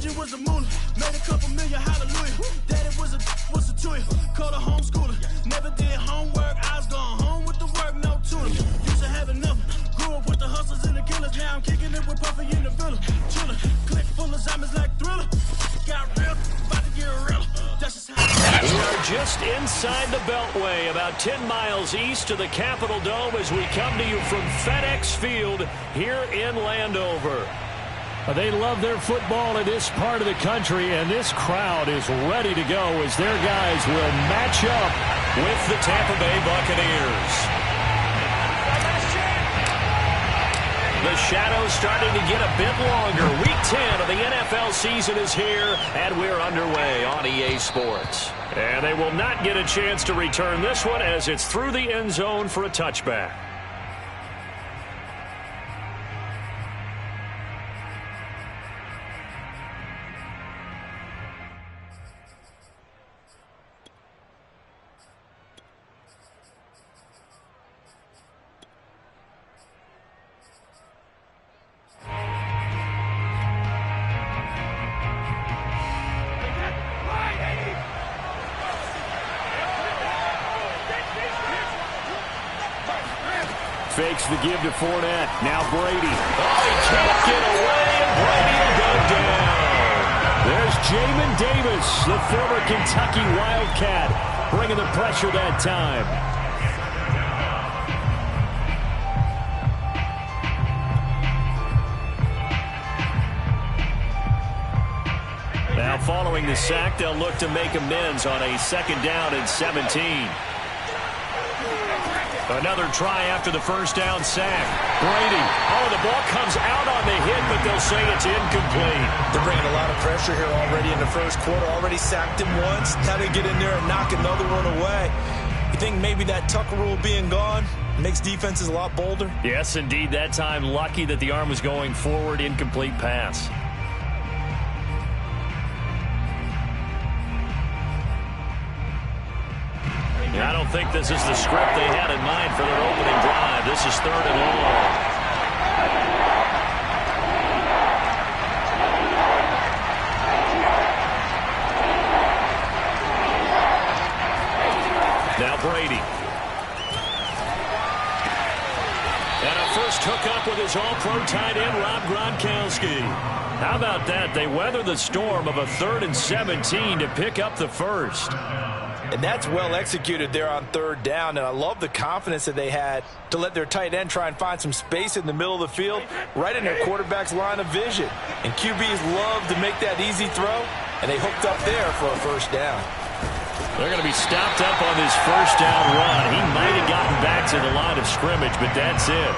Reggie was a moolah, made a couple million, hallelujah. Daddy was a tutor, called a homeschooler. Never did homework, I was going home with the work, no tutor. Used to have enough, grew up with the hustlers and the killers. Now I'm kicking it with Puffy in the villa. Chillin', click full of zombies like Thriller. Got real, about to get real. That's just how we are just inside the Beltway, about 10 miles east of the Capitol Dome as we come to you from FedEx Field here in Landover. They love their football in this part of the country, and this crowd is ready to go as their guys will match up with the Tampa Bay Buccaneers. The shadow's starting to get a bit longer. Week 10 of the NFL season is here, and we're underway on EA Sports. And they will not get a chance to return this one as it's through the end zone for a touchback. Fakes the give to Fournette. Now Brady. Oh, he can't get away, and Brady will go down. There's Jamin Davis, the former Kentucky Wildcat, bringing the pressure that time. Now following the sack, they'll look to make amends on a 2nd down and 17. Another try after the first down sack. Brady. Oh, the ball comes out on the hit, but they'll say it's incomplete. They're bringing a lot of pressure here already in the first quarter. Already sacked him once. How to get in there and knock another one away. You think maybe that Tucker rule being gone makes defenses a lot bolder? Yes, indeed. That time, lucky that the arm was going forward. Incomplete pass. I don't think this is the script they had in mind for their opening drive. This is 3rd and long. Now Brady. And a first hookup with his all-pro tight end, Rob Gronkowski. How about that? They weather the storm of a 3rd and 17 to pick up the first. And that's well executed there on 3rd down, and I love the confidence that they had to let their tight end try and find some space in the middle of the field, right in their quarterback's line of vision. And QBs love to make that easy throw, and they hooked up there for a 1st down. They're going to be stopped up on this 1st down run. He might have gotten back to the line of scrimmage, but that's it.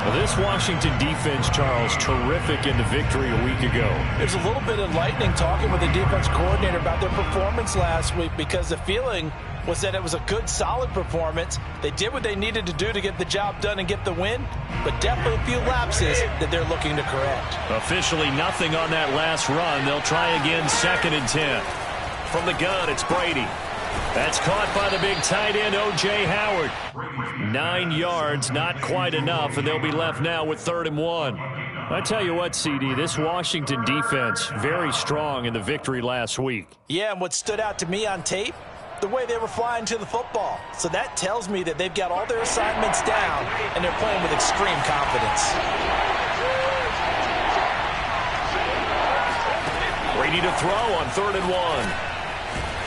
Well, this Washington defense, Charles, terrific in the victory a week ago. There's a little bit enlightening talking with the defense coordinator about their performance last week, because the feeling was that it was a good, solid performance. They did what they needed to do to get the job done and get the win, but definitely a few lapses that they're looking to correct. Officially nothing on that last run. They'll try again, 2nd and 10. From the gun, it's Brady. That's caught by the big tight end, O.J. Howard. 9 yards, not quite enough, and they'll be left now with 3rd and 1. I tell you what, CD, this Washington defense, very strong in the victory last week. Yeah, and what stood out to me on tape, the way they were flying to the football. So that tells me that they've got all their assignments down, and they're playing with extreme confidence. Brady to throw on 3rd and 1.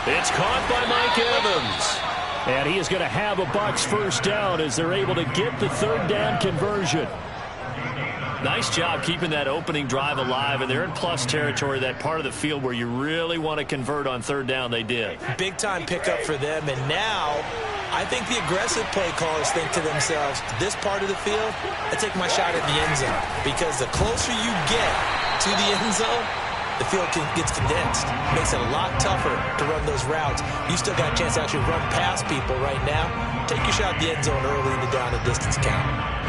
It's caught by Mike Evans. And he is going to have a Bucs 1st down as they're able to get the 3rd down conversion. Nice job keeping that opening drive alive, and they're in plus territory, that part of the field where you really want to convert on 3rd down. They did. Big-time pickup for them, and now I think the aggressive play callers think to themselves, this part of the field, I take my shot at the end zone, because the closer you get to the end zone, the field gets condensed. Makes it a lot tougher to run those routes. You still got a chance to actually run past people right now. Take your shot at the end zone early in the down and distance count.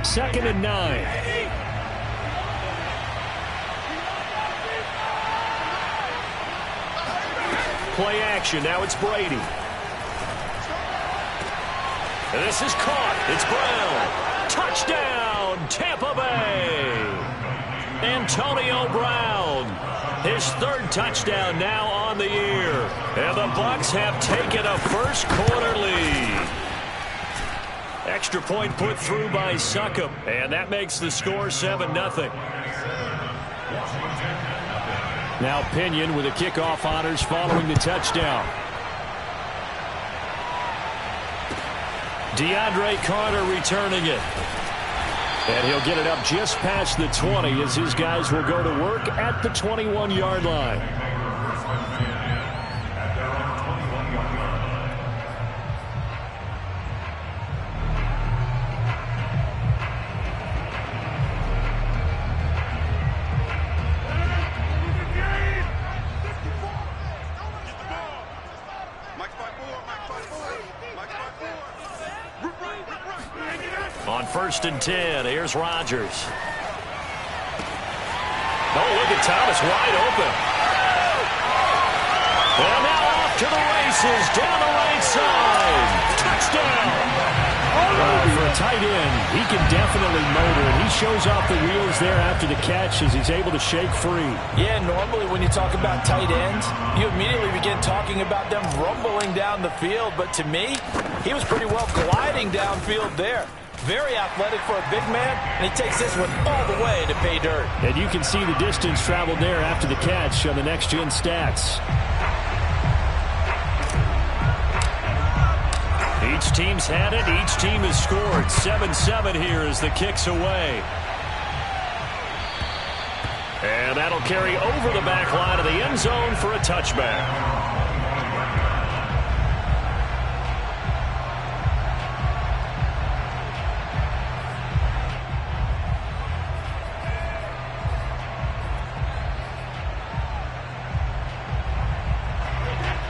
Second and 9. play action. Now it's Brady. This is caught. It's Brown. Touchdown, Tampa Bay. Antonio Brown. His third touchdown now on the year. And the Bucs have taken a first-quarter lead. Extra point put through by Succop. And that makes the score 7-0. Now Pinion with the kickoff honors following the touchdown. DeAndre Carter returning it. And he'll get it up just past the 20 as his guys will go to work at the 21-yard line. On 1st and 10, here's Rodgers. Oh, look at Thomas, wide open. And now off to the races, down the right side. Touchdown. For a tight end, he can definitely motor, and he shows off the wheels there after the catch as he's able to shake free. Yeah, normally when you talk about tight ends, you immediately begin talking about them rumbling down the field. But to me, he was pretty well gliding downfield there. Very athletic for a big man, and he takes this one all the way to pay dirt. And you can see the distance traveled there after the catch on the next-gen stats. Each team's had it. Each team has scored. 7-7 here as the kick's away. And that'll carry over the back line of the end zone for a touchback.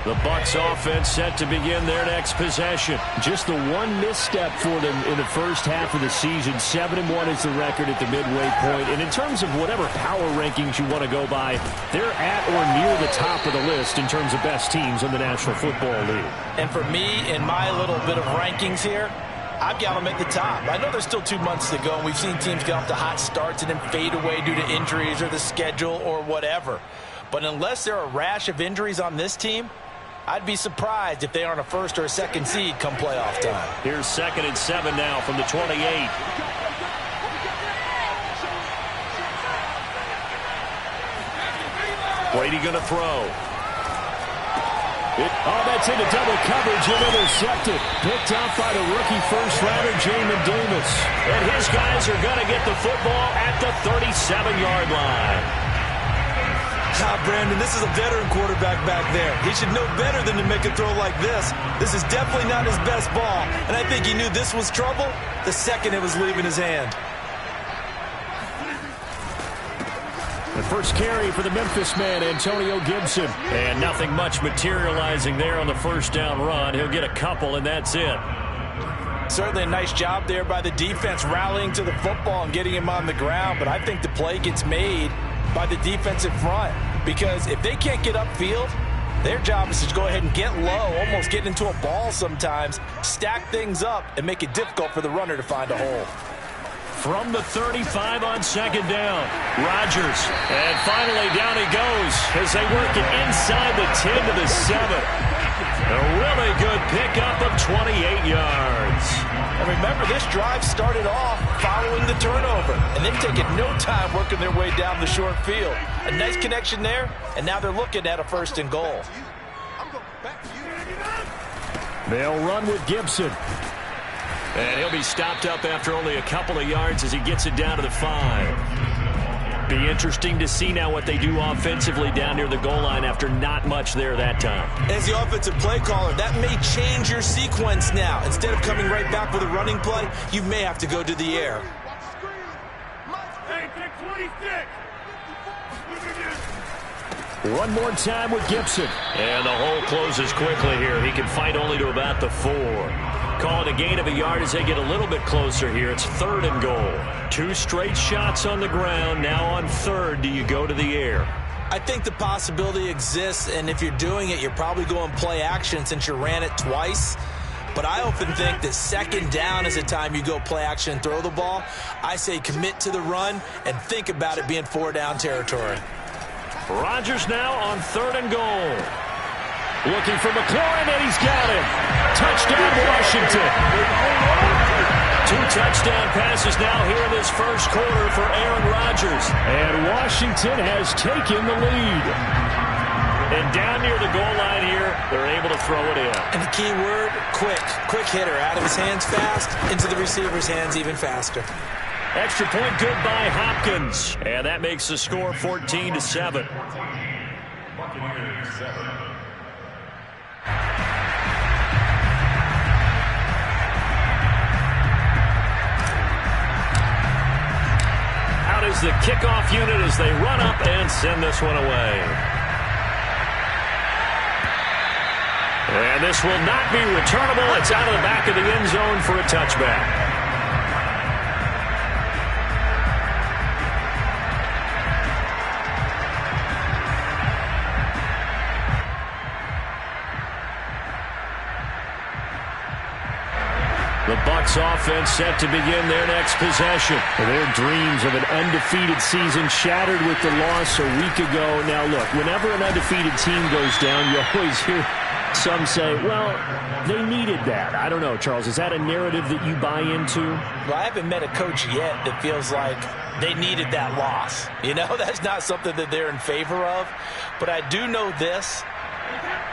The Bucs offense set to begin their next possession. Just the one misstep for them in the first half of the season. 7-1 is the record at the midway point. And in terms of whatever power rankings you want to go by, they're at or near the top of the list in terms of best teams in the National Football League. And for me, in my little bit of rankings here, I've got them at the top. I know there's still 2 months to go, and we've seen teams get off to hot starts and then fade away due to injuries or the schedule or whatever. But unless there are a rash of injuries on this team, I'd be surprised if they aren't a first or a second seed come playoff time. Here's 2nd and 7 now from the 28. Brady going to throw. That's into double coverage and intercepted. Picked off by the rookie first-rounder, Jamin Davis. And his guys are going to get the football at the 37-yard line. Brandon, this is a veteran quarterback back there. He should know better than to make a throw like this. This is definitely not his best ball, and I think he knew this was trouble the second it was leaving his hand. The first carry for the Memphis man, Antonio Gibson. And nothing much materializing there on the first down run. He'll get a couple, and that's it. Certainly a nice job there by the defense rallying to the football and getting him on the ground, but I think the play gets made by the defensive front, because if they can't get upfield, their job is to go ahead and get low, almost get into a ball sometimes, stack things up, and make it difficult for the runner to find a hole. From the 35 on 2nd down, Rodgers, and finally down he goes as they work it inside the 10 to the 7. A really good pickup of 28 yards. And remember, this drive started off following the turnover, and they've taken no time working their way down the short field. A nice connection there, and now they're looking at a 1st and goal. They'll run with Gibson. And he'll be stopped up after only a couple of yards as he gets it down to the 5. Be interesting to see now what they do offensively down near the goal line after not much there that time. As the offensive play caller, that may change your sequence now. Instead of coming right back with a running play, you may have to go to the air. One more time with Gibson. And the hole closes quickly here. He can fight only to about the 4. Call it a gain of a yard as they get a little bit closer here. It's 3rd and goal. 2 straight shots on the ground. Now on 3rd, do you go to the air? I think the possibility exists, and if you're doing it, you're probably going play action since you ran it twice. But I often think that second down is the time you go play action and throw the ball. I say commit to the run and think about it being 4-down territory. Rodgers now on 3rd and goal. Looking for McLaurin, and he's got it. Touchdown, Washington. 2 touchdown passes now here in this first quarter for Aaron Rodgers. And Washington has taken the lead. And down near the goal line here, they're able to throw it in. And the key word, quick. Quick hitter, out of his hands fast, into the receiver's hands even faster. Extra point good by Hopkins. And that makes the score 14-7. Out is the kickoff unit as they run up and send this one away. And this will not be returnable. It's out of the back of the end zone for a touchback. The Bucs offense set to begin their next possession. Their dreams of an undefeated season shattered with the loss a week ago. Now, look, whenever an undefeated team goes down, you always hear some say, well, they needed that. I don't know, Charles. Is that a narrative that you buy into? Well, I haven't met a coach yet that feels like they needed that loss. You know, that's not something that they're in favor of. But I do know this.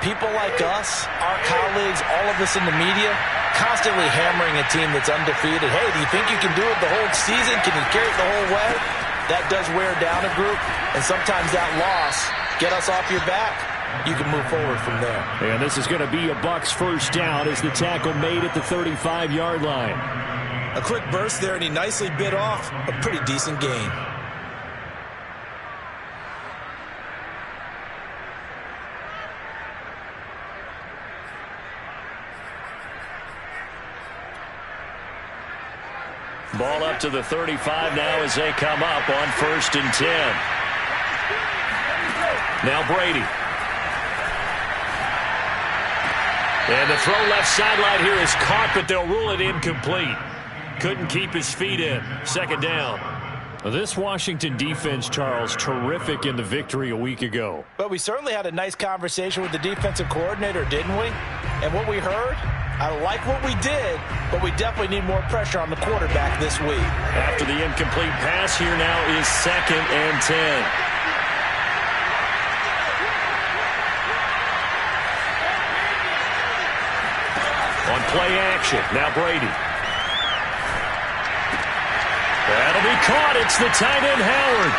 People like us, our colleagues, all of us in the media, constantly hammering a team that's undefeated. Hey, do you think you can do it the whole season? Can you carry it the whole way? That does wear down a group, and sometimes that loss, get us off your back, you can move forward from there. And this is going to be a Bucs first down as the tackle made at the 35-yard line. A quick burst there, and he nicely bit off a pretty decent gain. Ball up to the 35 now as they come up on 1st and 10. Now Brady. And the throw left sideline here is caught, but they'll rule it incomplete. Couldn't keep his feet in. 2nd down. This Washington defense, Charles, terrific in the victory a week ago. But we certainly had a nice conversation with the defensive coordinator, didn't we? And what we heard, I like what we did, but we definitely need more pressure on the quarterback this week. After the incomplete pass, here now is 2nd and 10. On play action, now Brady. That'll be caught. It's the tight end, Howard.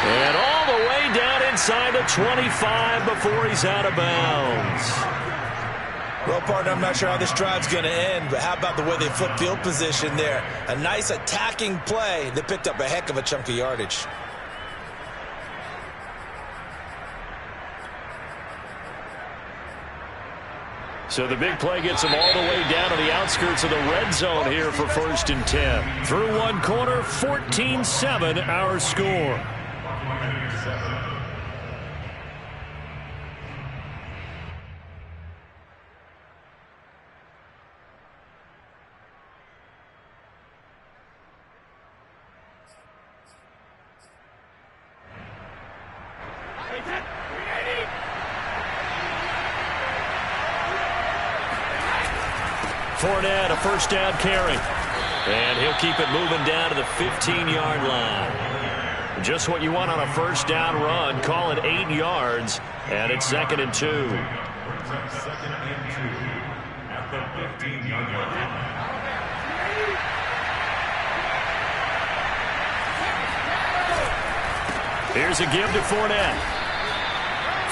And all the way down inside the 25 before he's out of bounds. Well, partner, I'm not sure how this drive's going to end, but how about the way they flip field position there? A nice attacking play that picked up a heck of a chunk of yardage. So the big play gets them all the way down to the outskirts of the red zone here for 1st and 10. Through one quarter, 14-7 our score. Fournette, a first down carry. And he'll keep it moving down to the 15-yard line. Just what you want on a first down run. Call it 8 yards. And it's 2nd and 2. 2nd and 2 at the 15-yard line. Here's a give to Fournette.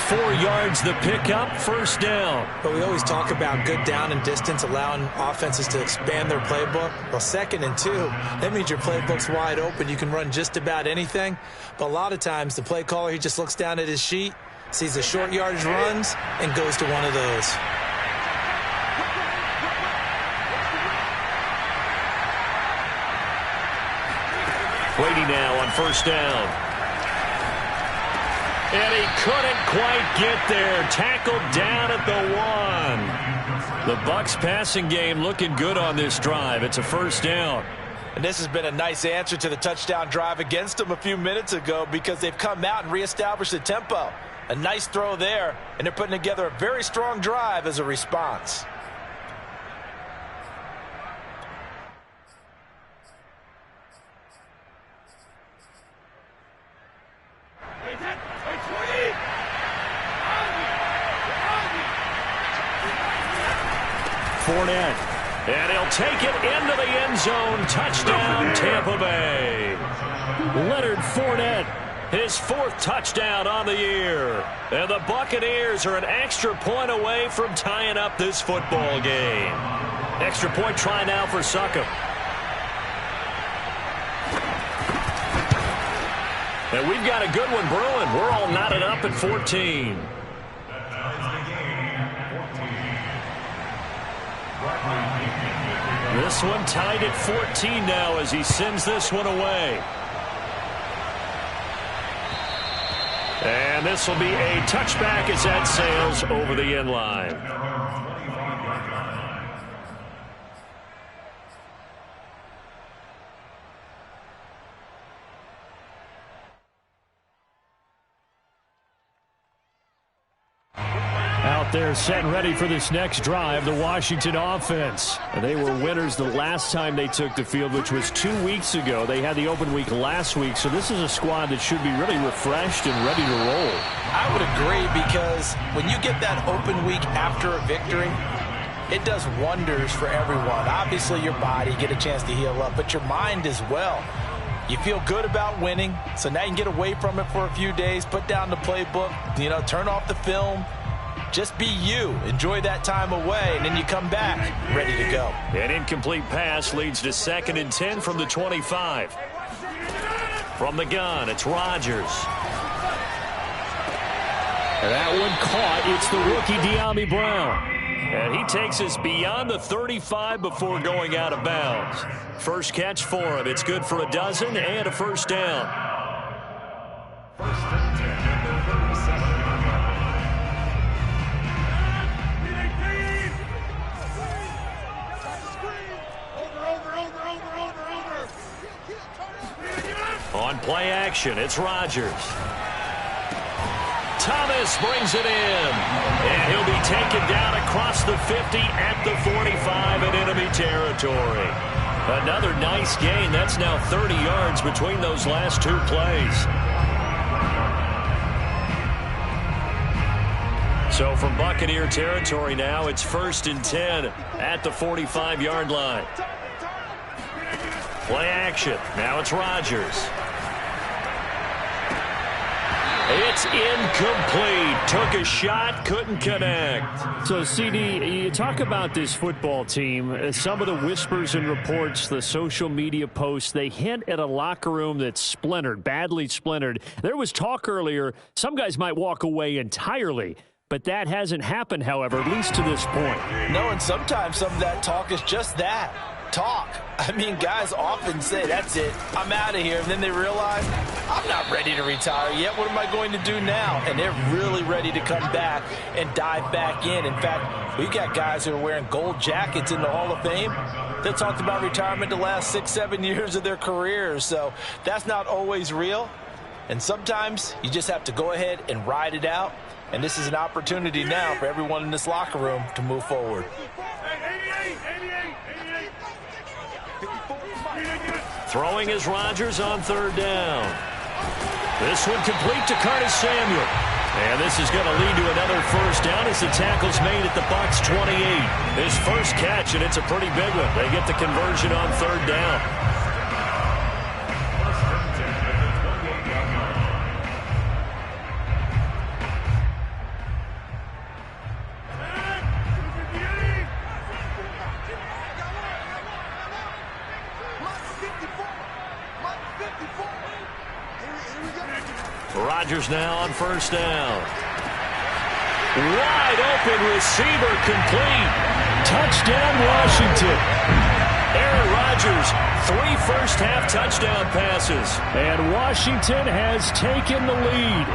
4 yards the pickup, first down. But we always talk about good down and distance, allowing offenses to expand their playbook. Well, 2nd and 2, that means your playbook's wide open. You can run just about anything. But a lot of times, the play caller, he just looks down at his sheet, sees the short yardage runs, and goes to one of those. Brady now on first down. And he couldn't quite get there. Tackled down at the 1. The Bucs passing game looking good on this drive. It's a first down. And this has been a nice answer to the touchdown drive against them a few minutes ago because they've come out and reestablished the tempo. A nice throw there, and they're putting together a very strong drive as a response. Fournette. And he'll take it into the end zone. Touchdown, Tampa Bay. Leonard Fournette, his 4th touchdown on the year. And the Buccaneers are an extra point away from tying up this football game. Extra point try now for Succop. And we've got a good one brewing. We're all knotted up at 14. This one tied at 14 now as he sends this one away. And this will be a touchback as that sails over the end line. Out there set and ready for this next drive, the Washington offense. They were winners the last time they took the field, which was 2 weeks ago. They had the open week last week, so this is a squad that should be really refreshed and ready to roll. I would agree because when you get that open week after a victory, it does wonders for everyone. Obviously, your body, get a chance to heal up, but your mind as well. You feel good about winning, so now you can get away from it for a few days, put down the playbook, turn off the film. Just be you. Enjoy that time away, and then you come back ready to go. An incomplete pass leads to 2nd and 10 from the 25. From the gun, it's Rodgers. And that one caught. It's the rookie De'Ami Brown. And he takes us beyond the 35 before going out of bounds. First catch for him. It's good for a dozen and a first down. On play action, it's Rodgers. Thomas brings it in. And he'll be taken down across the 50 at the 45 in enemy territory. Another nice gain. That's now 30 yards between those last 2 plays. So from Buccaneer territory now, it's 1st and 10 at the 45-yard line. Play action. Now it's Rodgers. It's incomplete. Took a shot, couldn't connect. So, CD, you talk about this football team. Some of the whispers and reports, the social media posts, they hint at a locker room that's splintered, badly splintered. There was talk earlier, some guys might walk away entirely. But that hasn't happened, however, at least to this point. No, and sometimes some of that talk is just that. Talk. I mean, guys often say, that's it, I'm out of here. And then they realize, I'm not ready to retire yet. What am I going to do now? And they're really ready to come back and dive back in. In fact, we got guys who are wearing gold jackets in the Hall of Fame that talked about retirement the last 6-7 years of their careers. So that's not always real. And sometimes you just have to go ahead and ride it out. And this is an opportunity now for everyone in this locker room to move forward. Throwing is Rodgers on 3rd down. This one complete to Curtis Samuel. And this is going to lead to another first down as the tackle's made at the Bucs 28. His first catch, and it's a pretty big one. They get the conversion on 3rd down. Rodgers now on 1st down. Wide open receiver complete. Touchdown Washington. Aaron Rodgers, 3 first-half touchdown passes. And Washington has taken the lead.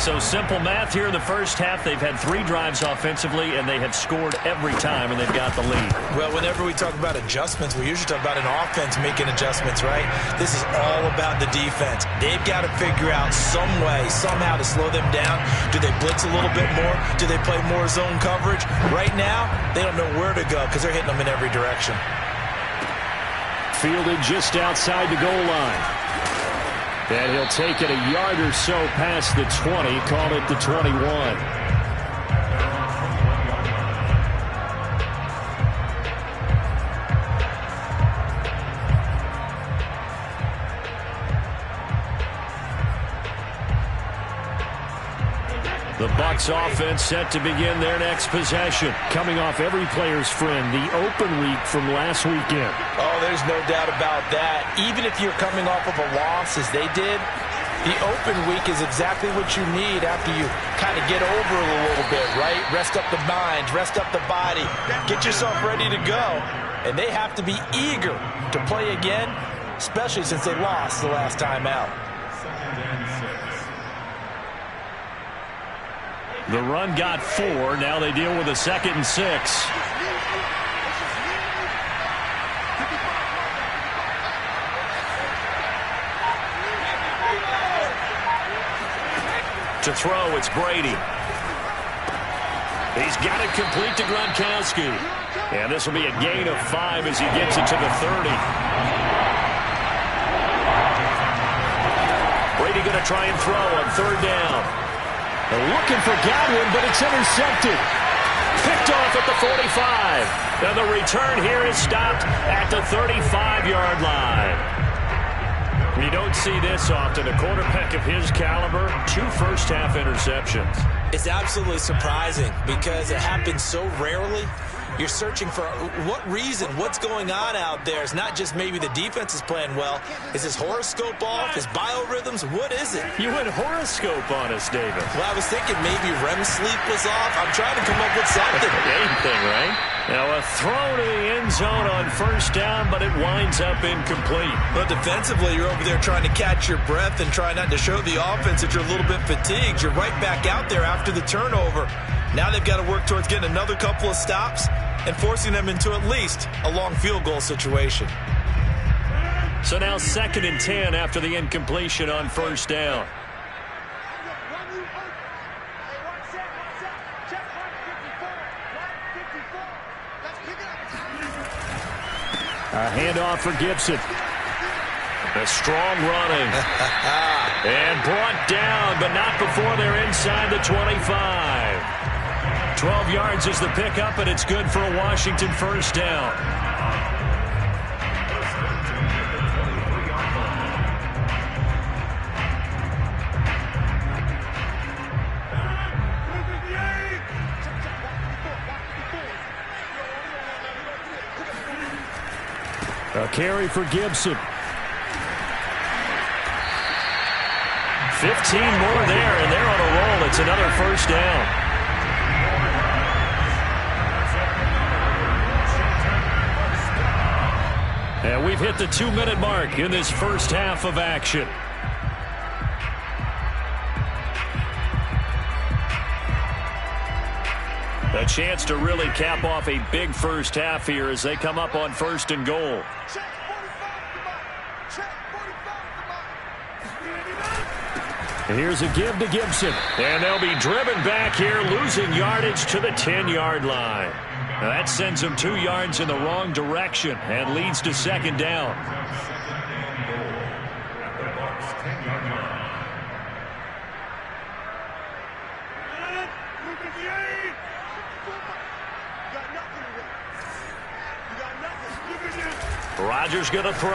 So simple math here in the first half. They've had 3 drives offensively, and they have scored every time, and they've got the lead. Well, whenever we talk about adjustments, we usually talk about an offense making adjustments, right? This is all about the defense. They've got to figure out some way, somehow to slow them down. Do they blitz a little bit more? Do they play more zone coverage? Right now, they don't know where to go because they're hitting them in every direction. Fielded just outside the goal line. And he'll take it a yard or so past the 20, call it the 21. The Bucs offense set to begin their next possession. Coming off every player's friend, the open week from last weekend. Oh, there's no doubt about that. Even if you're coming off of a loss as they did, the open week is exactly what you need after you kind of get over it a little bit, right? Rest up the mind, rest up the body, get yourself ready to go. And they have to be eager to play again, especially since they lost the last time out. The run got 4. Now they deal with a 2nd and 6. To throw, it's Brady. He's got it complete to Gronkowski. And this will be a gain of 5 as he gets it to the 30. Brady going to try and throw on 3rd down. They're looking for Godwin, but it's intercepted. Picked off at the 45. And the return here is stopped at the 35-yard line. You don't see this often. A quarterback of his caliber, 2 first-half interceptions. It's absolutely surprising because it happens so rarely. You're searching for what reason, what's going on out there. It's not just maybe the defense is playing well. Is his horoscope off? His biorhythms? What is it? You went horoscope on us, David. Well, I was thinking maybe REM sleep was off. I'm trying to come up with something. Anything, right? Now a throw to the end zone on 1st down, but it winds up incomplete. Well, defensively, you're over there trying to catch your breath and try not to show the offense that you're a little bit fatigued. You're right back out there after the turnover. Now they've got to work towards getting another couple of stops and forcing them into at least a long field goal situation. So now 2nd and 10 after the incompletion on 1st down. A handoff for Gibson. A strong running. And brought down, but not before they're inside the 25. 12 yards is the pickup, and it's good for a Washington 1st down. A carry for Gibson. 15 more there, and they're on a roll. It's another 1st down. And we've hit the 2-minute mark in this first half of action. A chance to really cap off a big first half here as they come up on 1st and goal. And here's a give to Gibson. And they'll be driven back here, losing yardage to the 10-yard line. Now that sends them 2 yards in the wrong direction and leads to 2nd down. Rodgers going to throw.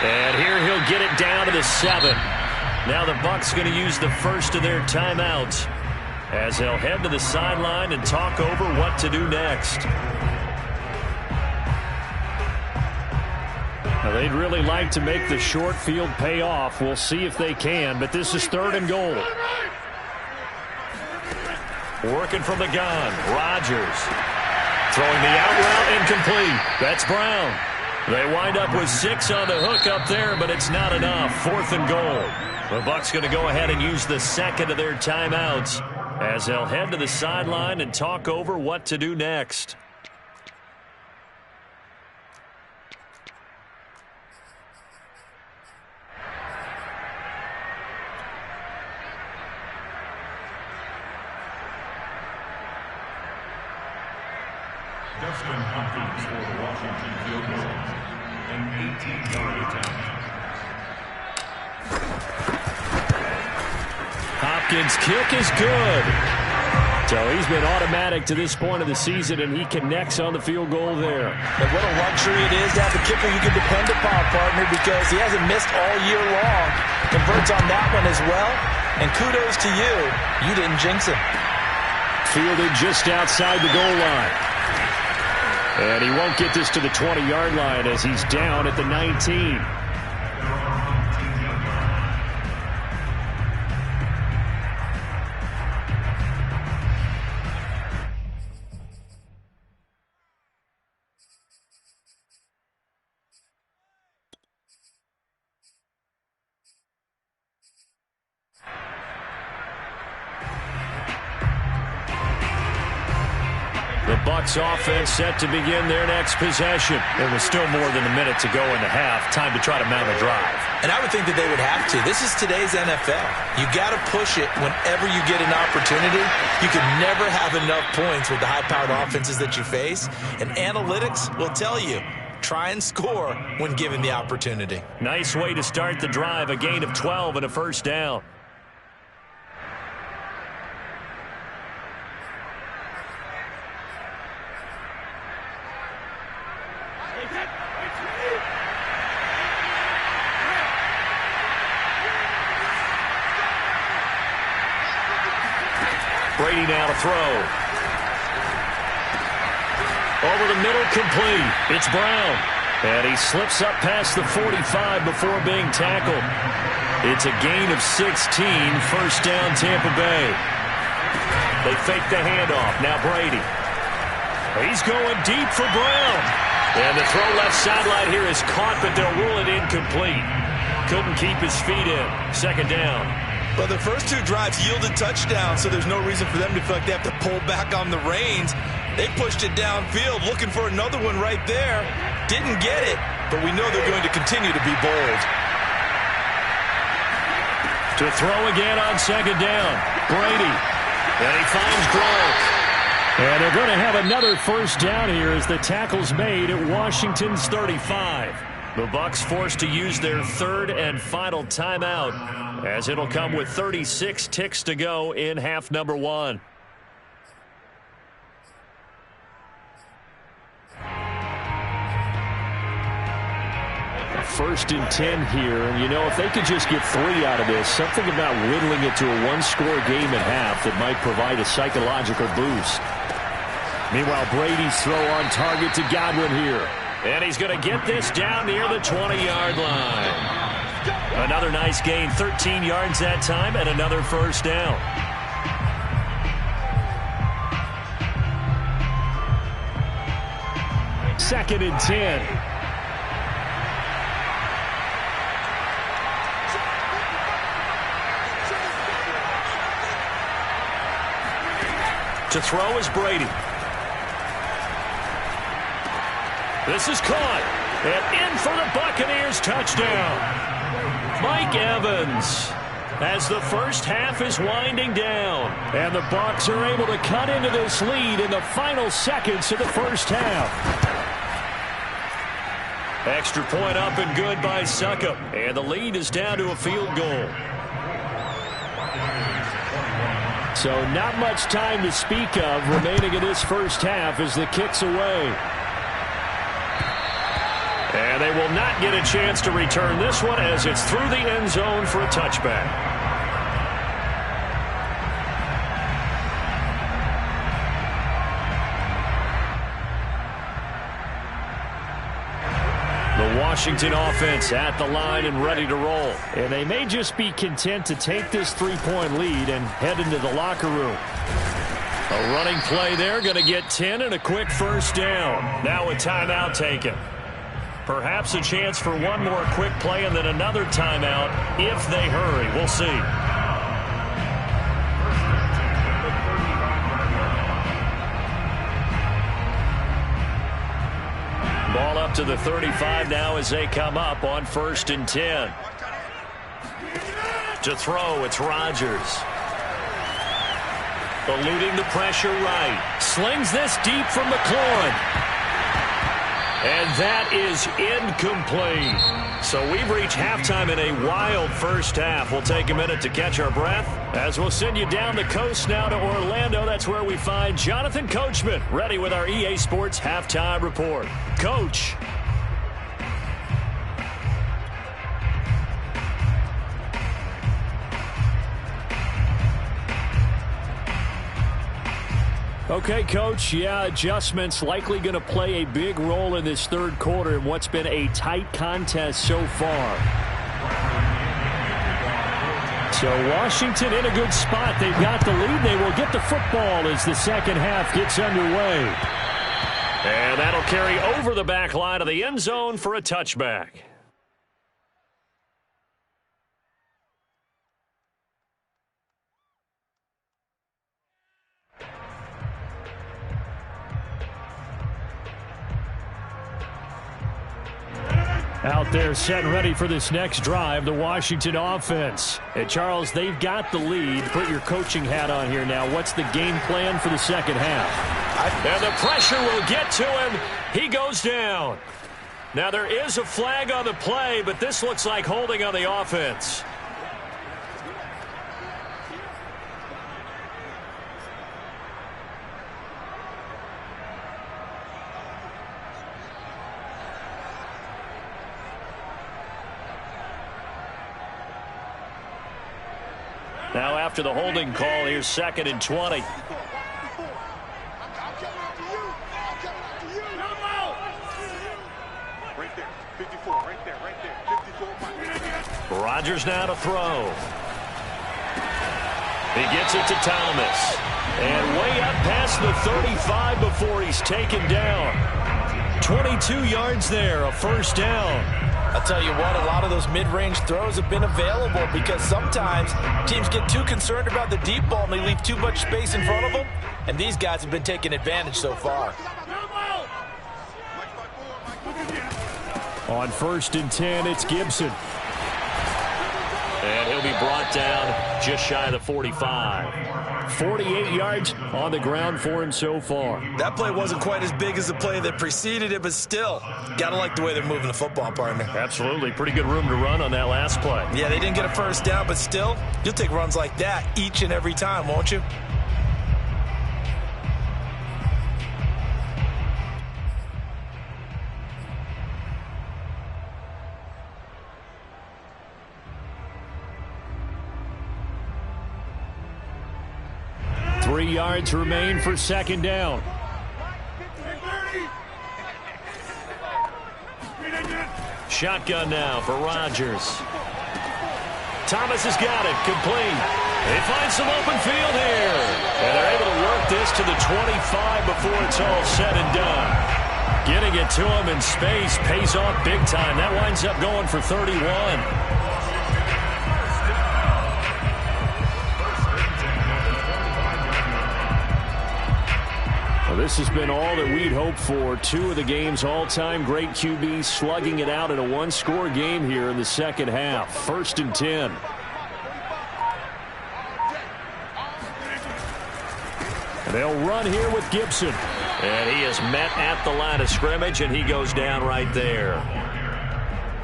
And here he'll get it down to the 7. Now the Bucs going to use the first of their timeouts as they'll head to the sideline and talk over what to do next. Now they'd really like to make the short field pay off. We'll see if they can, but this is 3rd and goal. Working from the gun, Rodgers. Throwing the out route, incomplete. That's Brown. They wind up with 6 on the hook up there, but it's not enough. 4th and goal. The Bucs going to go ahead and use the second of their timeouts as they'll head to the sideline and talk over what to do next. Justin Hopkins for the Washington field goal. An 18-yard attempt. Hopkins' kick is good. So he's been automatic to this point of the season, and he connects on the field goal there. And what a luxury it is to have a kicker you can depend upon, partner, because he hasn't missed all year long. Converts on that one as well. And kudos to you. You didn't jinx him. Fielded just outside the goal line. And he won't get this to the 20-yard line as he's down at the 19. The Bucs offense set to begin their next possession. There was still more than a minute to go in the half. Time to try to mount a drive. And I would think that they would have to. This is today's NFL. You got to push it whenever you get an opportunity. You can never have enough points with the high-powered offenses that you face. And analytics will tell you, try and score when given the opportunity. Nice way to start the drive. A gain of 12 and a first down. Brady now to throw. Over the middle, complete. It's Brown. And he slips up past the 45 before being tackled. It's a gain of 16. First down, Tampa Bay. They fake the handoff. Now Brady. He's going deep for Brown. And the throw left sideline here is caught, but they'll rule it incomplete. Couldn't keep his feet in. Second down. Well, the first two drives yielded touchdowns, so there's no reason for them to feel like they have to pull back on the reins. They pushed it downfield, looking for another one right there. Didn't get it, but we know they're going to continue to be bold. To throw again on second down. Brady. And he finds Gronk. And they're going to have another first down here as the tackle's made at Washington's 35. The Bucs forced to use their third and final timeout, as it'll come with 36 ticks to go in half number one. First and 10 here, and you know, if they could just get 3 out of this, something about whittling it to a one-score game at half that might provide a psychological boost. Meanwhile, Brady's throw on target to Godwin here. And he's going to get this down near the 20-yard line. Another nice gain, 13 yards that time, and another first down. Second and 10. To throw is Brady. This is caught. And in for the Buccaneers touchdown. Mike Evans, as the first half is winding down. And the Bucs are able to cut into this lead in the final seconds of the first half. Extra point up and good by Suckup. And the lead is down to a field goal. So not much time to speak of remaining in this first half as the kick's away. And they will not get a chance to return this one as it's through the end zone for a touchback. The Washington offense at the line and ready to roll. And they may just be content to take this 3-point lead and head into the locker room. A running play there, going to get 10 and a quick first down. Now a timeout taken. Perhaps a chance for one more quick play and then another timeout if they hurry. We'll see. Ball up to the 35 now as they come up on 1st and 10. To throw, it's Rodgers. Eluding the pressure right. Slings this deep from McLaurin. And that is incomplete. So we've reached halftime in a wild first half. We'll take a minute to catch our breath as we'll send you down the coast now to Orlando. That's where we find Jonathan Coachman ready with our EA Sports Halftime Report. Coach. Okay, Coach, yeah, adjustments likely going to play a big role in this third quarter in what's been a tight contest so far. So Washington in a good spot. They've got the lead. They will get the football as the second half gets underway. And that'll carry over the back line of the end zone for a touchback. Out there set and ready for this next drive, the Washington offense. And Charles, they've got the lead. Put your coaching hat on here now. What's the game plan for the second half? And the pressure will get to him. He goes down. Now there is a flag on the play, but this looks like holding on the offense. Now after the holding call, here's 2nd and 20. Rodgers now to throw. He gets it to Thomas. And way up past the 35 before he's taken down. 22 yards there, a first down. I'll tell you what, a lot of those mid-range throws have been available because sometimes teams get too concerned about the deep ball and they leave too much space in front of them, and these guys have been taking advantage so far. On 1st and 10, it's Gibson. And he'll be brought down just shy of the 45. 48 yards on the ground for him so far. That play wasn't quite as big as the play that preceded it, but still, got to like the way they're moving the football, partner. Absolutely. Pretty good room to run on that last play. Yeah, they didn't get a first down, but still, you'll take runs like that each and every time, won't you? Three yards remain for second down. Shotgun now for Rodgers. Thomas has got it, complete. They find some open field here. And they're able to work this to the 25 before it's all said and done. Getting it to him in space pays off big time. That winds up going for 31. This has been all that we'd hoped for. Two of the game's all-time great QBs slugging it out in a one-score game here in the second half. 1st and 10. They'll run here with Gibson. And he is met at the line of scrimmage, and he goes down right there.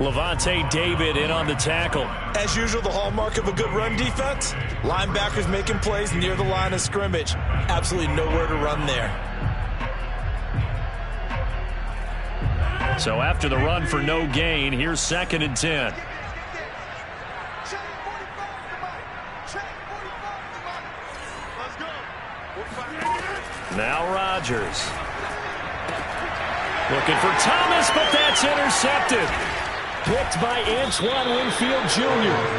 Levante David in on the tackle. As usual, the hallmark of a good run defense, linebackers making plays near the line of scrimmage. Absolutely nowhere to run there. So after the run for no gain, here's 2nd and 10. Now Rodgers. Looking for Thomas, but that's intercepted. Picked by Antoine Winfield Jr.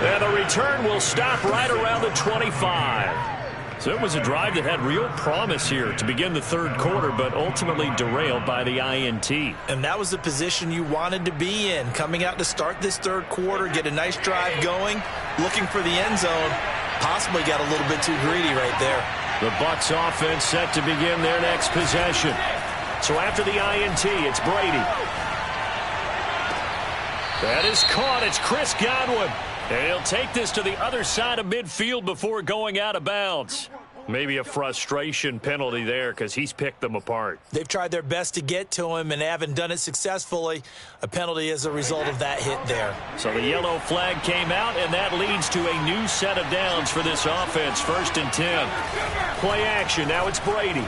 And the return will stop right around the 25. So it was a drive that had real promise here to begin the third quarter, but ultimately derailed by the INT. And that was the position you wanted to be in, coming out to start this third quarter, get a nice drive going, looking for the end zone. Possibly got a little bit too greedy right there. The Bucs offense set to begin their next possession. So after the INT, it's Brady. That is caught. It's Chris Godwin. And he'll take this to the other side of midfield before going out of bounds. Maybe a frustration penalty there because he's picked them apart. They've tried their best to get to him and haven't done it successfully. A penalty as a result of that hit there. So the yellow flag came out, and that leads to a new set of downs for this offense. 1st and 10. Play action. Now it's Brady.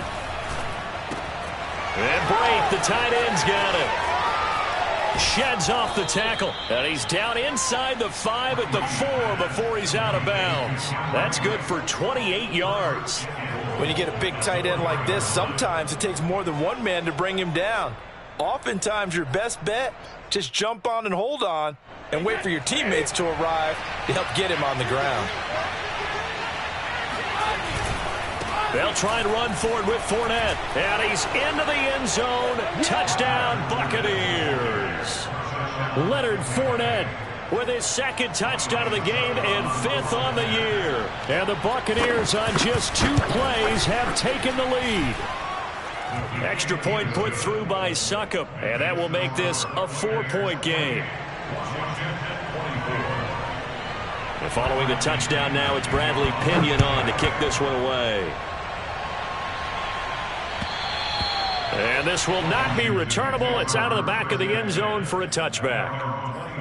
And Brate, the tight end's got it. Sheds off the tackle, and he's down inside the 5 at the 4 before he's out of bounds. That's good for 28 yards. When you get a big tight end like this, sometimes it takes more than one man to bring him down. Oftentimes, your best bet, just jump on and hold on and wait for your teammates to arrive to help get him on the ground. They'll try and run forward with Fournette. And he's into the end zone. Touchdown, Buccaneers. Leonard Fournette with his 2nd touchdown of the game and 5th on the year. And the Buccaneers on just 2 plays have taken the lead. Extra point put through by Succop. And that will make this a 4-point game. And following the touchdown now, it's Bradley Pinion on to kick this one away. And this will not be returnable. It's out of the back of the end zone for a touchback.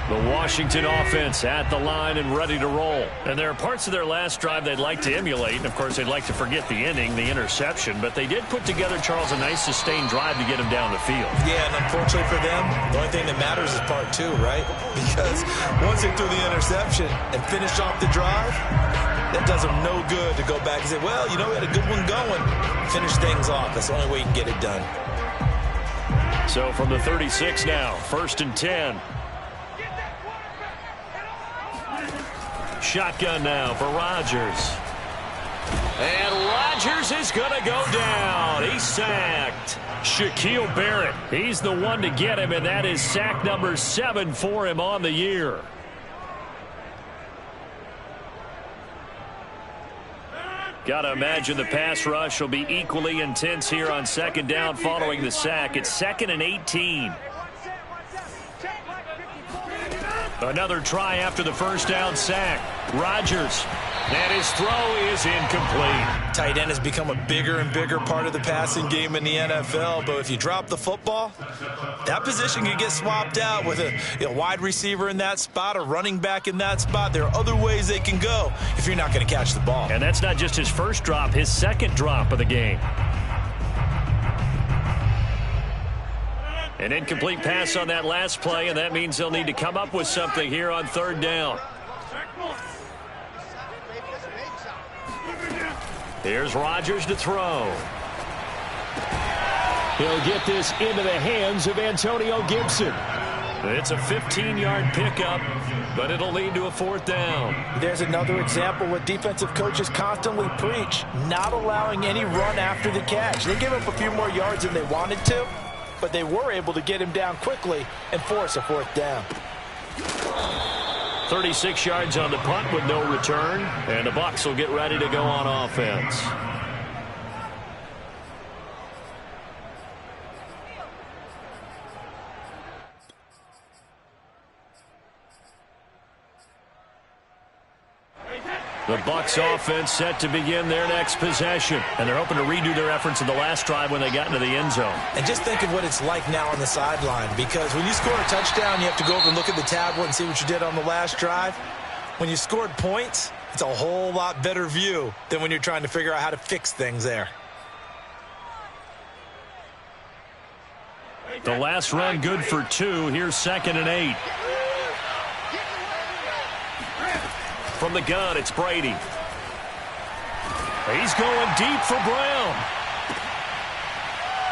The Washington offense at the line and ready to roll. And there are parts of their last drive they'd like to emulate. And, of course, they'd like to forget the inning, the interception. But they did put together, Charles, a nice sustained drive to get him down the field. Yeah, and unfortunately for them, the only thing that matters is part 2, right? Because once they threw the interception and finished off the drive, that does them no good to go back and say, well, you know, we had a good one going. Finish things off. That's the only way you can get it done. So from the 36 now, 1st and 10. Shotgun now for Rodgers. And Rodgers is going to go down. He's sacked. Shaquille Barrett, he's the one to get him, and that is sack number 7 for him on the year. Got to imagine the pass rush will be equally intense here on 2nd down following the sack. It's 2nd and 18. Another try after the 1st down sack. Rodgers. And his throw is incomplete. Tight end has become a bigger and bigger part of the passing game in the NFL. But if you drop the football, that position can get swapped out with a wide receiver in that spot, a running back in that spot. There are other ways they can go if you're not going to catch the ball. And that's not just his 1st drop, his 2nd drop of the game. An incomplete pass on that last play, and that means they'll need to come up with something here on 3rd down. Here's Rodgers to throw. He'll get this into the hands of Antonio Gibson. It's a 15-yard pickup, but it'll lead to a 4th down. There's another example what defensive coaches constantly preach, not allowing any run after the catch. They gave up a few more yards than they wanted to, but they were able to get him down quickly and force a 4th down. 36 yards on the punt with no return, and the Bucs will get ready to go on offense. The Bucs offense set to begin their next possession. And they're hoping to redo their efforts in the last drive when they got into the end zone. And just think of what it's like now on the sideline. Because when you score a touchdown, you have to go over and look at the tablet and see what you did on the last drive. When you scored points, it's a whole lot better view than when you're trying to figure out how to fix things there. The last run good for 2. Here's 2nd and 8. From the gun, it's Brady. He's going deep for Brown.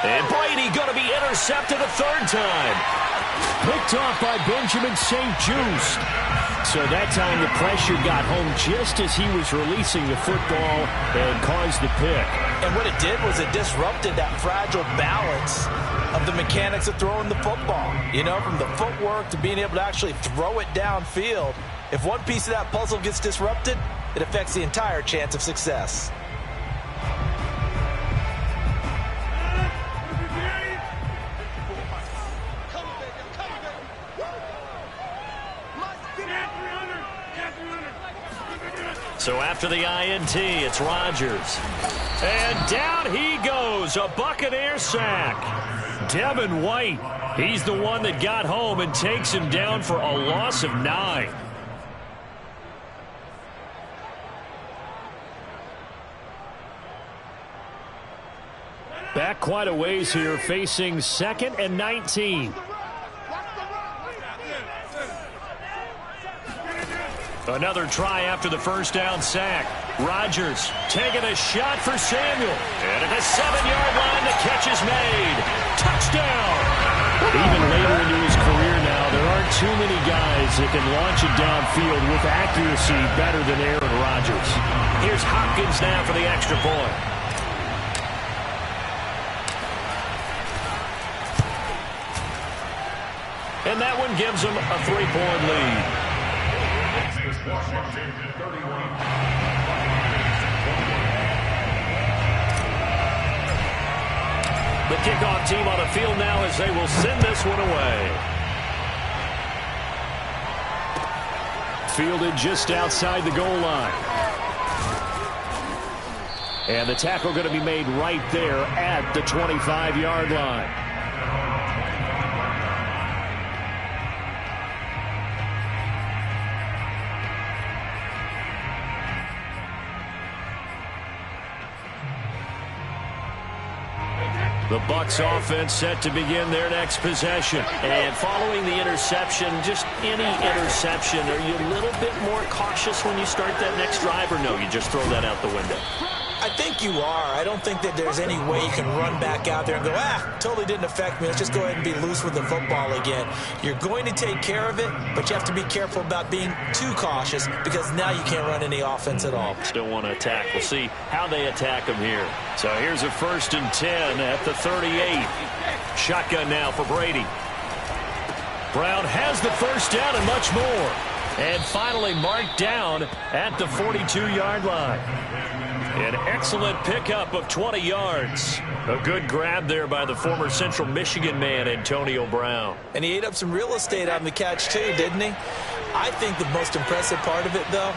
And Brady going to be intercepted a third time. Picked off by Benjamin St-Juste. So that time the pressure got home just as he was releasing the football and caused the pick. And what it did was it disrupted that fragile balance of the mechanics of throwing the football. You know, from the footwork to being able to actually throw it downfield. If one piece of that puzzle gets disrupted, it affects the entire chance of success. So after the INT, it's Rodgers. And down he goes, a Buccaneer sack. Devin White, he's the one that got home and takes him down for a loss of 9. Back quite a ways here, facing 2nd and 19. Another try after the first down sack. Rodgers taking a shot for Samuel. And at the 7-yard line, the catch is made. Touchdown! Even later into his career now, there aren't too many guys that can launch it downfield with accuracy better than Aaron Rodgers. Here's Hopkins now for the extra point. And that one gives them a 3-point lead. The kickoff team on the field now as they will send this one away. Fielded just outside the goal line. And the tackle going to be made right there at the 25-yard line. The Bucs offense set to begin their next possession. And following the interception, just any interception, are you a little bit more cautious when you start that next drive, or no, you just throw that out the window? I think you are. I don't think that there's any way you can run back out there and go, totally didn't affect me. Let's just go ahead and be loose with the football again. You're going to take care of it, but you have to be careful about being too cautious because now you can't run any offense at all. Still want to attack. We'll see how they attack them here. So here's a 1st and 10 at the 38. Shotgun now for Brady. Brown has the first down and much more. And finally marked down at the 42-yard line. An excellent pickup of 20 yards. A good grab there by the former Central Michigan man, Antonio Brown. And he ate up some real estate on the catch too, didn't he? I think the most impressive part of it, though,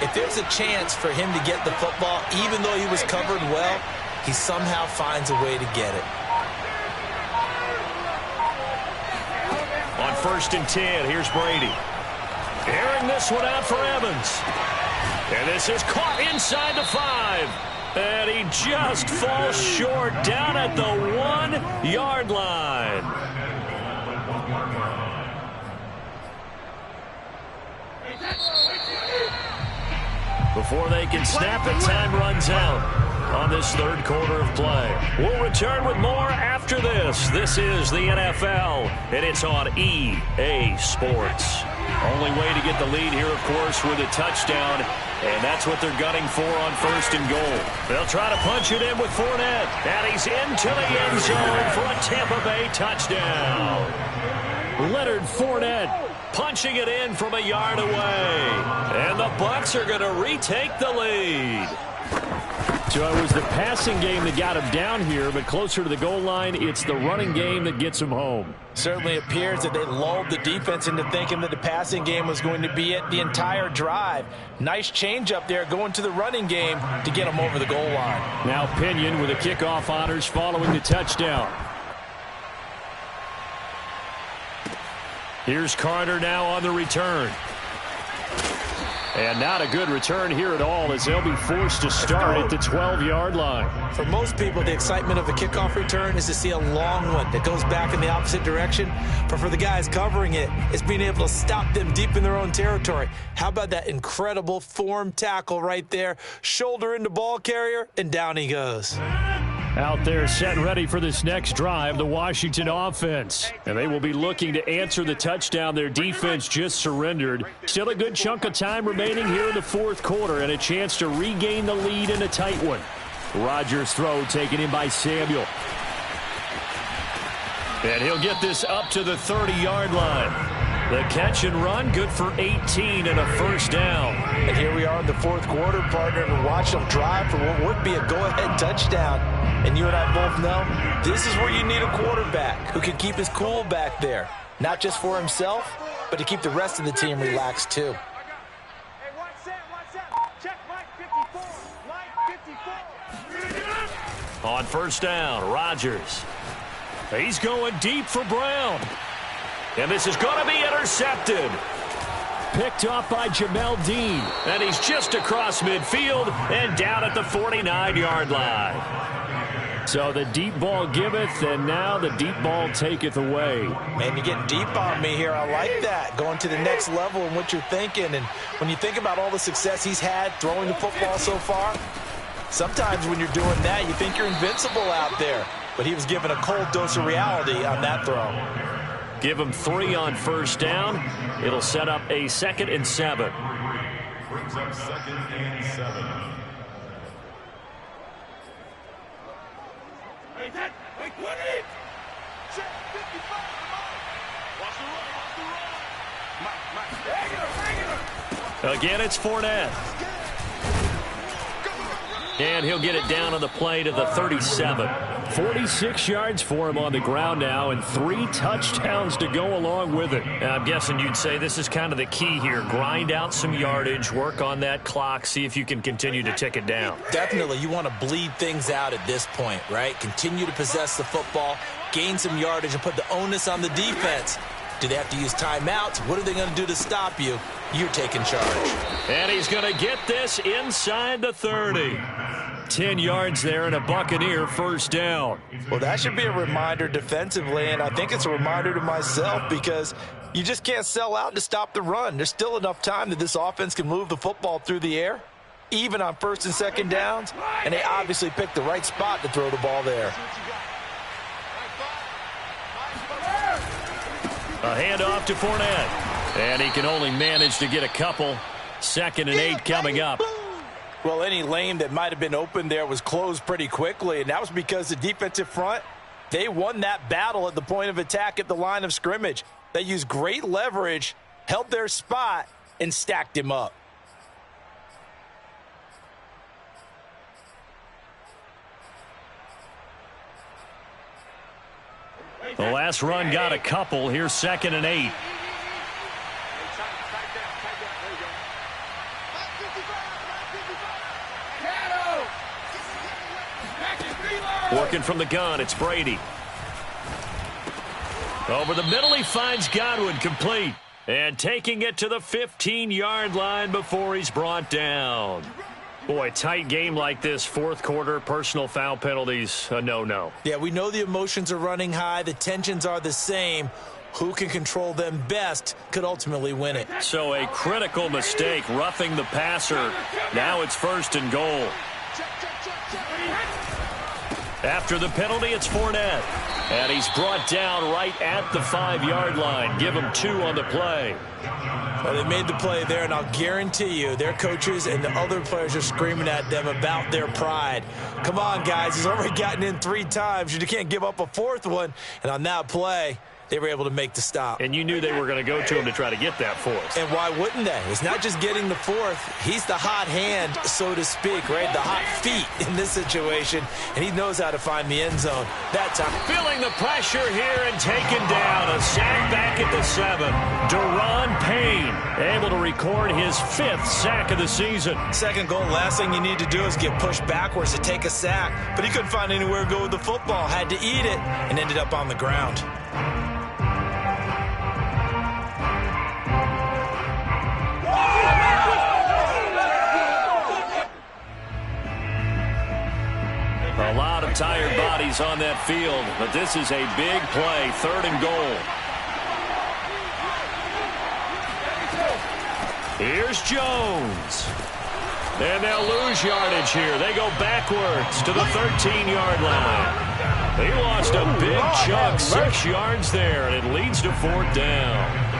if there's a chance for him to get the football, even though he was covered well, he somehow finds a way to get it. On 1st and 10, here's Brady. Airing this one out for Evans. And this is caught inside the 5. And he just falls short down at the 1-yard line. Before they can snap it, time runs out on this 3rd quarter of play. We'll return with more after this. This is the NFL, and it's on EA Sports. Only way to get the lead here, of course, with a touchdown, and that's what they're gunning for on 1st and goal. They'll try to punch it in with Fournette, and he's into the end zone for a Tampa Bay touchdown. Leonard Fournette punching it in from a yard away, and the Bucs are going to retake the lead. So it was the passing game that got him down here, but closer to the goal line, it's the running game that gets him home. Certainly appears that they lulled the defense into thinking that the passing game was going to be it the entire drive. Nice change up there going to the running game to get him over the goal line. Now Pinion with the kickoff honors following the touchdown. Here's Carter now on the return. And not a good return here at all as they'll be forced to start at the 12-yard line. For most people, the excitement of a kickoff return is to see a long one that goes back in the opposite direction. But for the guys covering it, it's being able to stop them deep in their own territory. How about that incredible form tackle right there? Shoulder into ball carrier, and down he goes. Out there set ready for this next drive, the Washington offense. And they will be looking to answer the touchdown their defense just surrendered. Still a good chunk of time remaining here in the fourth quarter and a chance to regain the lead in a tight one. Rodgers' throw taken in by Samuel. And he'll get this up to the 30-yard line. The catch and run, good for 18 and a first down. And here we are in the fourth quarter, partner, and watch them drive for what would be a go-ahead touchdown. And you and I both know this is where you need a quarterback who can keep his cool back there. Not just for himself, but to keep the rest of the team relaxed too. On first down, Rodgers. He's going deep for Brown. And this is going to be intercepted. Picked off by Jamel Dean. And he's just across midfield and down at the 49-yard line. So the deep ball giveth, and now the deep ball taketh away. Man, you're getting deep on me here. I like that. Going to the next level in what you're thinking. And when you think about all the success he's had throwing the football so far, sometimes when you're doing that, you think you're invincible out there. But he was given a cold dose of reality on that throw. Give him 3 on first down. It'll set up a 2nd and 7. Brings up 2nd and 7. Again, it's Fournette. And he'll get it down on the play to the 37. 46 yards for him on the ground now and 3 touchdowns to go along with it. I'm guessing you'd say this is kind of the key here. Grind out some yardage, work on that clock, see if you can continue to tick it down. Definitely. You want to bleed things out at this point, right? Continue to possess the football, gain some yardage, and put the onus on the defense. Do they have to use timeouts? What are they going to do to stop you? You're taking charge. And he's going to get this inside the 30. 10 yards there and a Buccaneer first down. Well, that should be a reminder defensively, and I think it's a reminder to myself because you just can't sell out to stop the run. There's still enough time that this offense can move the football through the air, even on first and second downs, and they obviously picked the right spot to throw the ball there. A handoff to Fournette. And he can only manage to get a couple. 2nd and 8 coming up. Well, any lane that might have been open there was closed pretty quickly, and that was because the defensive front, they won that battle at the point of attack at the line of scrimmage. They used great leverage, held their spot, and stacked him up. The last run got a couple. Here's 2nd and 8. Working from the gun, it's Brady. Over the middle, he finds Godwin, complete. And taking it to the 15-yard line before he's brought down. Boy, tight game like this, fourth quarter, personal foul penalties, a no-no. Yeah, we know the emotions are running high. The tensions are the same. Who can control them best could ultimately win it. So a critical mistake, roughing the passer. Now it's 1st and goal. After the penalty, it's Fournette. And he's brought down right at the 5-yard line. Give him 2 on the play. Well, they made the play there, and I'll guarantee you their coaches and the other players are screaming at them about their pride. Come on, guys. He's already gotten in 3 times. You can't give up a 4th one. And on that play, they were able to make the stop. And you knew they were going to go to him to try to get that 4th. And why wouldn't they? It's not just getting the 4th. He's the hot hand, so to speak, right? The hot feet in this situation. And he knows how to find the end zone that time. Feeling the pressure here and taken down. A sack back at the 7. Deron Payne able to record his 5th sack of the season. 2nd goal, last thing you need to do is get pushed backwards to take a sack. But he couldn't find anywhere to go with the football. Had to eat it and ended up on the ground. A lot of tired bodies on that field, but this is a big play, 3rd and goal. Here's Jones. And they'll lose yardage here. They go backwards to the 13-yard line. They lost a big chunk, 6 yards there, and it leads to 4th down.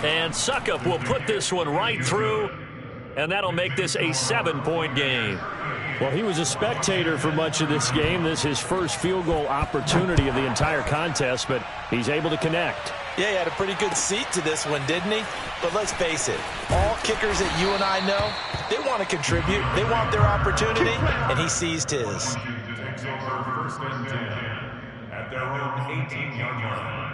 And Suckup will put this one right through, and that'll make this a 7-point game. Well, he was a spectator for much of this game. This is his first field goal opportunity of the entire contest, but he's able to connect. Yeah, he had a pretty good seat to this one, didn't he? But let's face it, all kickers that you and I know, they want to contribute. They want their opportunity, and he seized his. Takes over 1st and 10 at their own 18-yard line.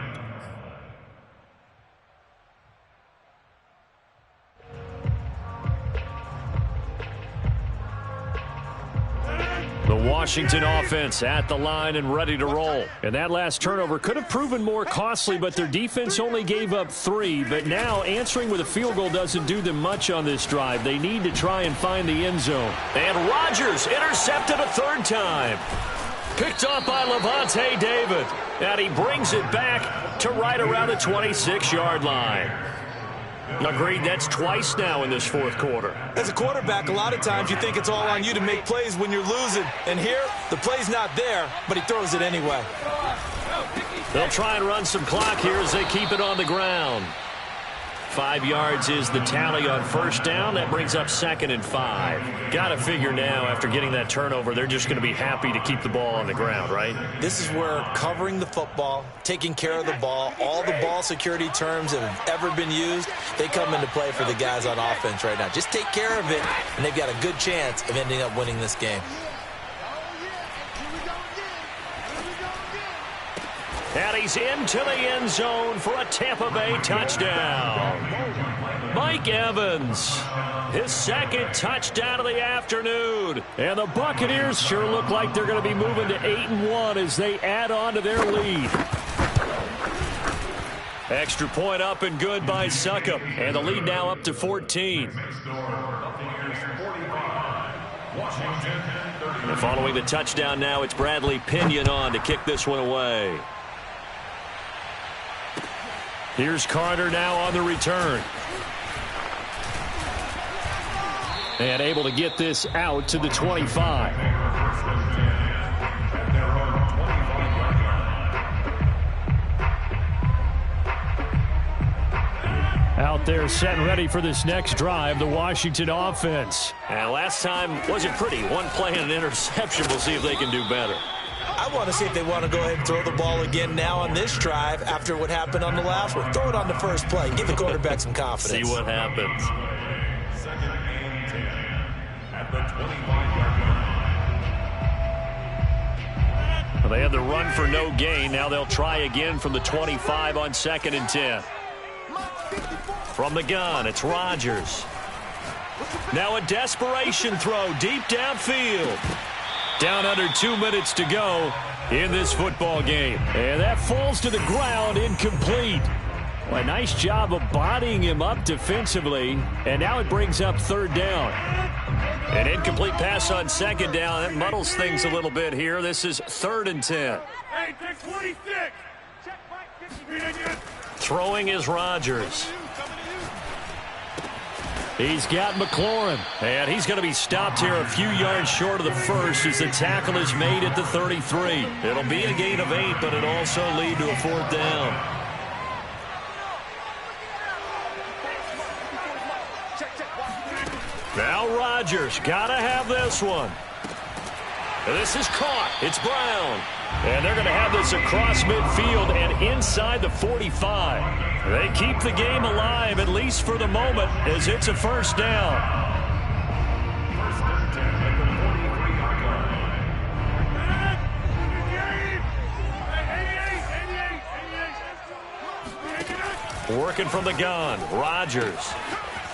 The Washington offense at the line and ready to roll. And that last turnover could have proven more costly, but their defense only gave up 3. But now answering with a field goal doesn't do them much on this drive. They need to try and find the end zone. And Rodgers intercepted a 3rd time. Picked off by Levante David. And he brings it back to right around the 26-yard line. Agreed, that's twice now in this 4th quarter. As a quarterback, a lot of times you think it's all on you to make plays when you're losing. And here, the play's not there, but he throws it anyway. They'll try and run some clock here as they keep it on the ground. 5 yards is the tally on 1st down. That brings up 2nd and 5. Got to figure now, after getting that turnover, they're just going to be happy to keep the ball on the ground, right? This is where covering the football, taking care of the ball, all the ball security terms that have ever been used, they come into play for the guys on offense right now. Just take care of it, and they've got a good chance of ending up winning this game. And he's into the end zone for a Tampa Bay touchdown. Mike Evans, his 2nd touchdown of the afternoon. And the Buccaneers sure look like they're going to be moving to 8-1 as they add on to their lead. Extra point up and good by Suckup. And the lead now up to 14. And following the touchdown now, it's Bradley Pinion on to kick this one away. Here's Carter now on the return. And able to get this out to the 25. Out there set and ready for this next drive, the Washington offense. And last time wasn't pretty. One play and an interception. We'll see if they can do better. I want to see if they want to go ahead and throw the ball again now on this drive after what happened on the last one. Throw it on the first play. Give the quarterback some confidence. See what happens. 2nd and 10 at the 25-yard line. They had the run for no gain. Now they'll try again from the 25 on 2nd and 10. From the gun, it's Rodgers. Now a desperation throw deep downfield. Down under 2 minutes to go in this football game. And that falls to the ground, incomplete. Well, a nice job of bodying him up defensively. And now it brings up 3rd down. An incomplete pass on 2nd down. That muddles things a little bit here. This is 3rd and 10. Hey, take 26. Throwing is Rodgers. He's got McLaurin. And he's going to be stopped here a few yards short of the first as the tackle is made at the 33. It'll be a gain of 8, but it'll also lead to a 4th down. Now Rodgers got to have this one. This is caught. It's Brown. And they're going to have this across midfield and inside the 45. They keep the game alive, at least for the moment, as it's a 1st down. 1st and 10 at the 43-yard line. Working from the gun, Rodgers.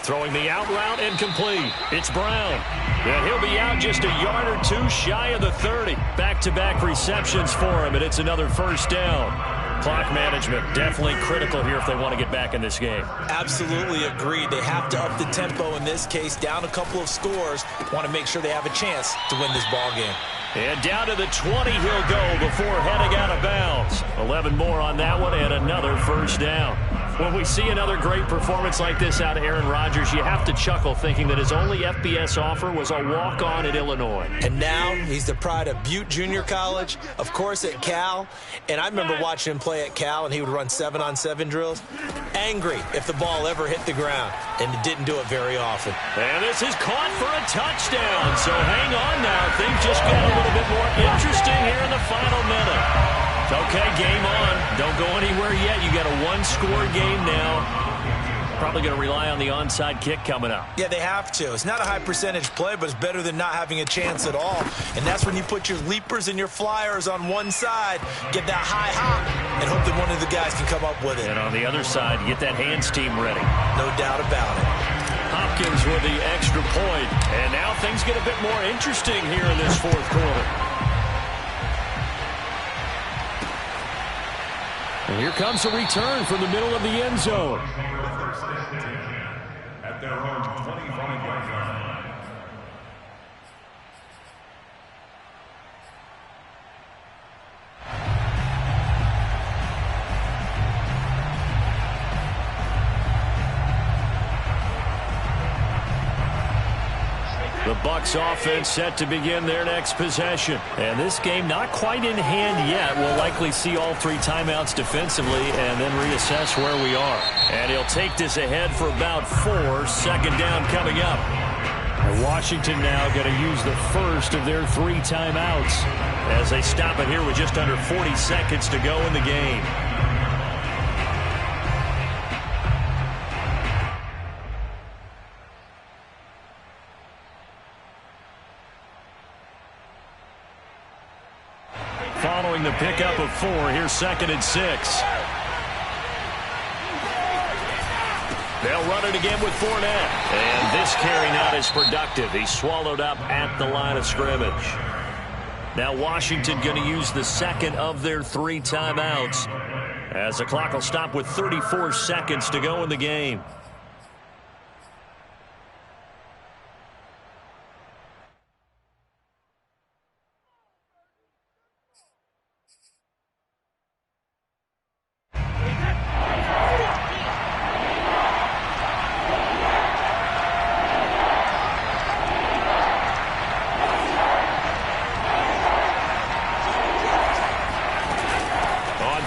Throwing the out route incomplete. It's Brown. And he'll be out just a yard or 2 shy of the 30. Back-to-back receptions for him, and it's another 1st down. Clock management, definitely critical here if they want to get back in this game. Absolutely agreed. They have to up the tempo in this case, down a couple of scores. Want to make sure they have a chance to win this ball game. And down to the 20 he'll go before heading out of bounds. 11 more on that one and another first down. When we see another great performance like this out of Aaron Rodgers, you have to chuckle thinking that his only FBS offer was a walk-on at Illinois. And now he's the pride of Butte Junior College, of course at Cal. And I remember watching him play at Cal, and he would run 7-on-7 drills. Angry if the ball ever hit the ground, and it didn't do it very often. And this is caught for a touchdown. So hang on now. Things just got a little bit more interesting here in the final minute. Okay, game on. Don't go anywhere yet. You got a one-score game now. Probably going to rely on the onside kick coming up. Yeah, they have to. It's not a high-percentage play, but it's better than not having a chance at all. And that's when you put your leapers and your flyers on one side, get that high hop, and hope that one of the guys can come up with it. And on the other side, you get that hands team ready. No doubt about it. Hopkins with the extra point. And now things get a bit more interesting here in this fourth quarter. And here comes a return from the middle of the end zone. At their own 25-yard line. The Bucs offense set to begin their next possession. And this game not quite in hand yet. We'll likely see all three timeouts defensively and then reassess where we are. And he'll take this ahead for about 4. Second down coming up. And Washington now going to use the first of their 3 timeouts as they stop it here with just under 40 seconds to go in the game. Following the pickup of 4, here's 2nd and 6. They'll run it again with Fournette. And this carry not as productive. He's swallowed up at the line of scrimmage. Now Washington going to use the second of their 3 timeouts as the clock will stop with 34 seconds to go in the game.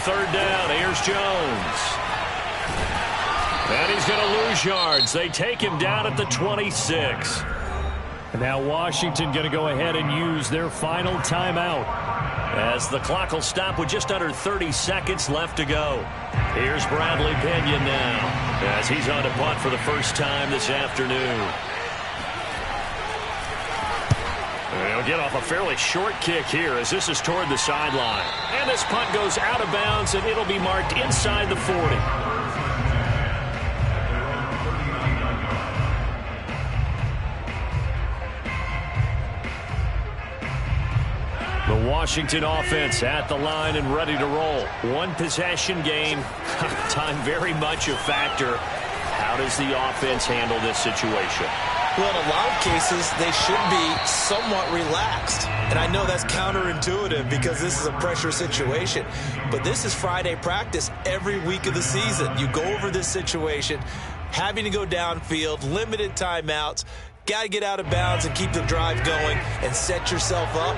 Third down, here's Jones. And he's going to lose yards. They take him down at the 26. And now Washington going to go ahead and use their final timeout as the clock will stop with just under 30 seconds left to go. Here's Bradley Pinion now as he's on to punt for the first time this afternoon. They'll get off a fairly short kick here as this is toward the sideline. And this punt goes out of bounds, and it'll be marked inside the 40. The Washington offense at the line and ready to roll. One possession game. Time very much a factor. How does the offense handle this situation? Well, in a lot of cases, they should be somewhat relaxed. And I know that's counterintuitive because this is a pressure situation. But this is Friday practice every week of the season. You go over this situation, having to go downfield, limited timeouts, got to get out of bounds and keep the drive going and set yourself up.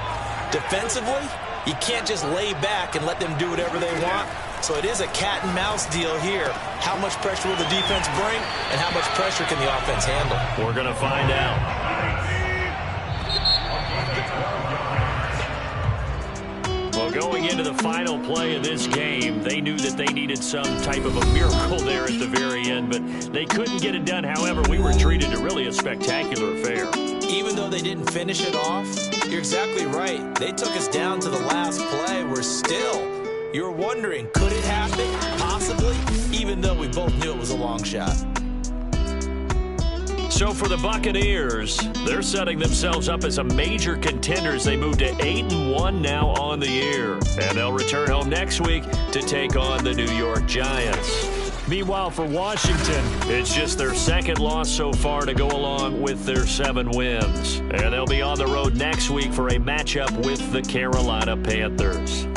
Defensively, you can't just lay back and let them do whatever they want. So it is a cat and mouse deal here. How much pressure will the defense bring, and how much pressure can the offense handle? We're going to find out. Well, going into the final play of this game, they knew that they needed some type of a miracle there at the very end, but they couldn't get it done. However, we were treated to really a spectacular affair. Even though they didn't finish it off, you're exactly right. They took us down to the last play. We're still... You're wondering, could it happen? Possibly, even though we both knew it was a long shot. So for the Buccaneers, they're setting themselves up as a major contender as they move to 8-1 now on the year. And they'll return home next week to take on the New York Giants. Meanwhile, for Washington, it's just their second loss so far to go along with their 7 wins. And they'll be on the road next week for a matchup with the Carolina Panthers.